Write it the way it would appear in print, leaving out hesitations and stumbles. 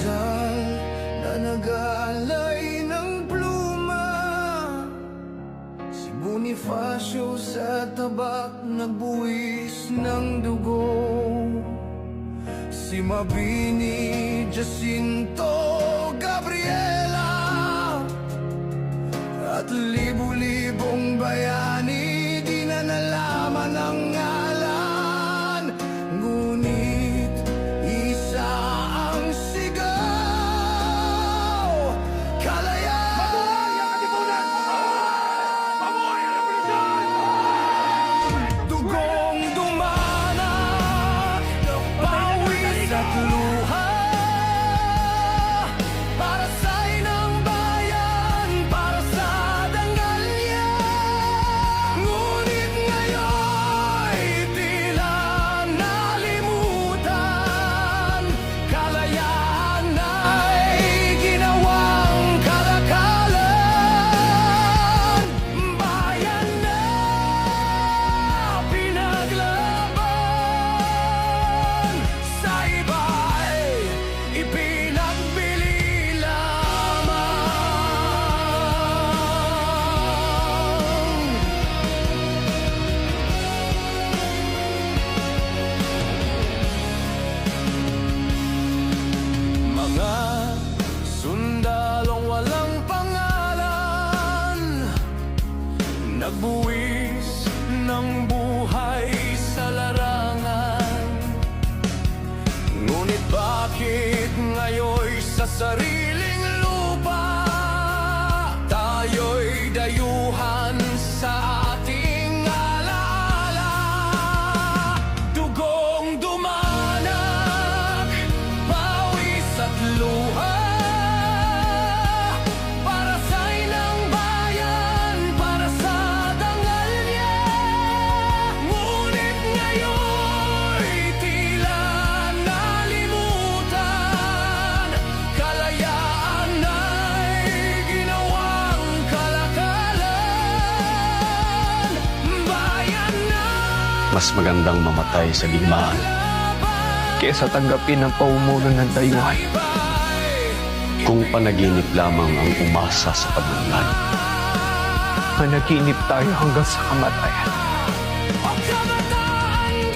dasal na nag-aalay ng pluma. Si Bonifacio sa tabak nagbuwis ng dugo. Si Mabini, Jacinto, Gabriela at libu-libong bayani di na nalaman ang ngalan. Ngunit isa ang sigaw, kalayaan! Mabuhay ang katipunan! Mabuhay ang revolusyon! Dugong dumanak, pawis at luha para sa inang bayan, para sa dangal niya. Ngunit ngayon'y tila nalimutan. Kalayaan ay ginawang kalakalan. Bayan na pinaglaban, sa iba'y ipinagbili lamang. Mga sundalong walang pangalan, nagbuwis ng buhay sa larangan. Ngunit bakit ngayon sa sariling lupa tayo'y dayuhan sa ating alaala? Dugong dumanak, pawis at luha para sa inang bayan, para sa dangal niya. Ngunit ngayon'y tila nalimutan. Kalayaan ay ginawang kalakalan. Bayan na Mas magandang mamatay sa digmaan kesa tanggapin ang paumulo ng dayuhan kung panaginip lamang ang umasa sa pag-unlad. Managinip tayo hanggang sa kamatayan.